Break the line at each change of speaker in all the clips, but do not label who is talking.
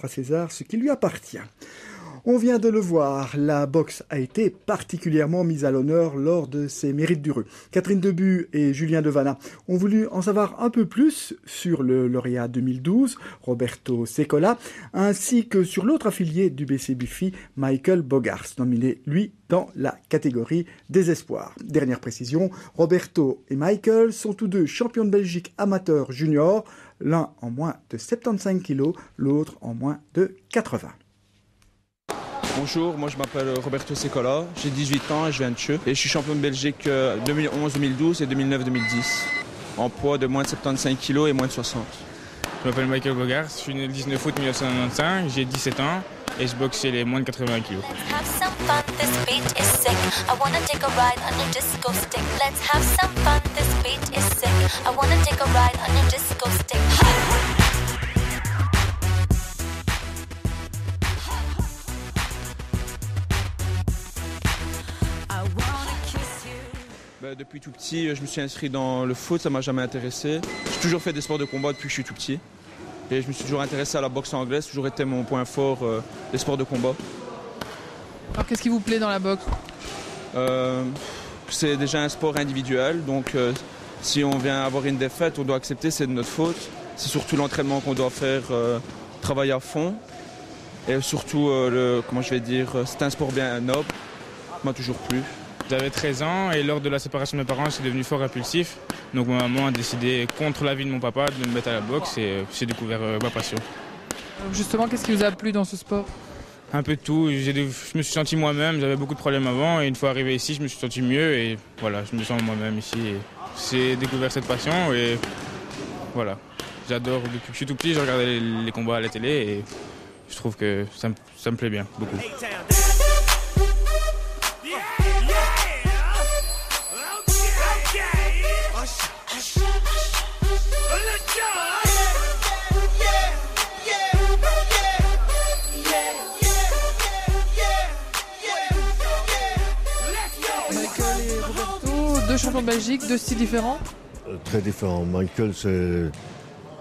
à César ce qui lui appartient. On vient de le voir, la boxe a été particulièrement mise à l'honneur lors de ses mérites du Rue. Catherine Debu et Julien Devanna ont voulu en savoir un peu plus sur le lauréat 2012, Roberto Secola, ainsi que sur l'autre affilié du BC Buffy, Michael Bogars, nominé, lui, dans la catégorie des espoirs. Dernière précision, Roberto et Michael sont tous deux champions de Belgique amateurs juniors, l'un en moins de 75 kg, l'autre en moins de 80.
Bonjour, moi je m'appelle Roberto Secola, j'ai 18 ans et je viens de Cheux. Et je suis champion de Belgique 2011-2012 et 2009-2010, en poids de moins de 75 kg et moins de 60.
Je m'appelle Michael Bogars, je suis né le 19 août 1995, j'ai 17 ans et je boxe chez les moins de 80 kg.
Depuis tout petit, je me suis inscrit dans le foot, ça m'a jamais intéressé. J'ai toujours fait des sports de combat depuis que je suis tout petit. Et je me suis toujours intéressé à la boxe anglaise, toujours été mon point fort, les sports de combat.
Alors qu'est-ce qui vous plaît dans la boxe ?
C'est déjà un sport individuel, donc si on vient avoir une défaite, on doit accepter, c'est de notre faute. C'est surtout l'entraînement qu'on doit faire, travailler à fond. Et surtout, c'est un sport bien noble, ça m'a toujours plu.
J'avais 13 ans et lors de la séparation de mes parents, je suis devenu fort impulsif. Donc ma maman a décidé, contre l'avis de mon papa, de me mettre à la boxe et j'ai découvert ma passion.
Alors justement, qu'est-ce qui vous a plu dans ce sport ?
Un peu de tout. Je me suis senti moi-même, j'avais beaucoup de problèmes avant et une fois arrivé ici, je me suis senti mieux et voilà, je me sens moi-même ici. Et j'ai découvert cette passion et voilà. J'adore, depuis que je suis tout petit, je regardais les combats à la télé et je trouve que ça me plaît bien, beaucoup.
Deux champions de Belgique, deux styles différents ?
Très différents. Michael,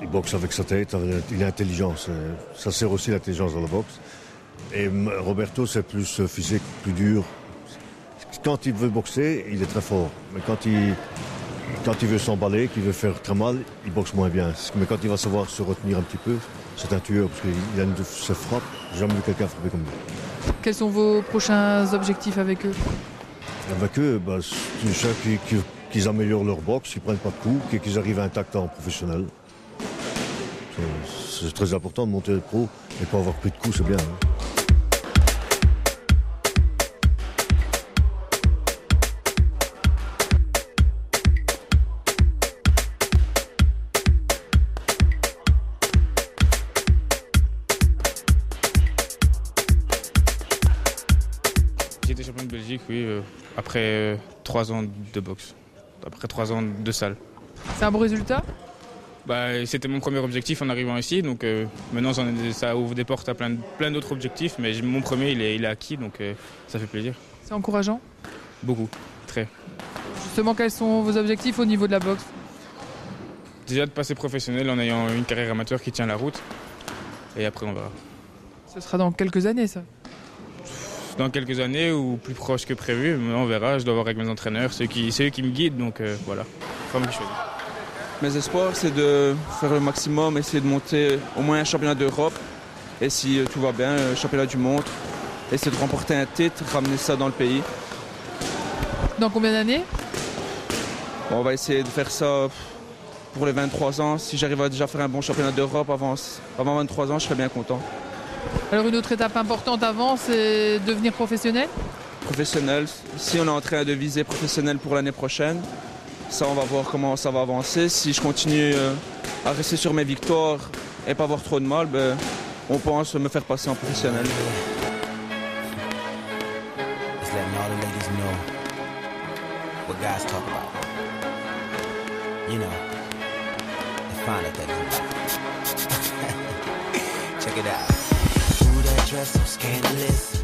il boxe avec sa tête, il est intelligent. Ça sert aussi l'intelligence dans la boxe. Et Roberto, c'est plus physique, plus dur. Quand il veut boxer, il est très fort. Mais quand il veut s'emballer, qu'il veut faire très mal, il boxe moins bien. Mais quand il va savoir se retenir un petit peu, c'est un tueur parce qu'il a une de ses frappes. J'ai jamais vu quelqu'un frapper comme lui.
Quels sont vos prochains objectifs avec eux ?
Avec eux, c'est sûr qu'ils améliorent leur boxe, qu'ils ne prennent pas de coups, qu'ils arrivent intacts en professionnel. C'est très important de monter le pro et pas avoir plus de coups, c'est bien.
J'ai été champion de Belgique, oui, après 3 ans de boxe, après 3 ans de salle.
C'est un bon résultat ?
C'était mon premier objectif en arrivant ici, donc maintenant ça ouvre des portes à plein d'autres objectifs, mais mon premier il est acquis, donc ça fait plaisir.
C'est encourageant ?
Beaucoup, très.
Justement, quels sont vos objectifs au niveau de la boxe ?
Déjà de passer professionnel en ayant une carrière amateur qui tient la route, et après on verra.
Ce sera dans quelques années ça ?
Dans quelques années ou plus proche que prévu, mais on verra, je dois voir avec mes entraîneurs, c'est eux qui me guident, donc voilà, faut me choisir.
Mes espoirs, c'est de faire le maximum, essayer de monter au moins un championnat d'Europe. Et si tout va bien, un championnat du monde. Essayer de remporter un titre, ramener ça dans le pays.
Dans combien d'années ?
On va essayer de faire ça pour les 23 ans. Si j'arrive à déjà faire un bon championnat d'Europe avant 23 ans, je serais bien content.
Alors une autre étape importante avant, c'est devenir professionnel ?
Professionnel. Si on est en train de viser professionnel pour l'année prochaine, ça, on va voir comment ça va avancer. Si je continue à rester sur mes victoires et pas avoir trop de mal, on pense me faire passer en professionnel.
Check it out. Ooh, that dress so scandalous.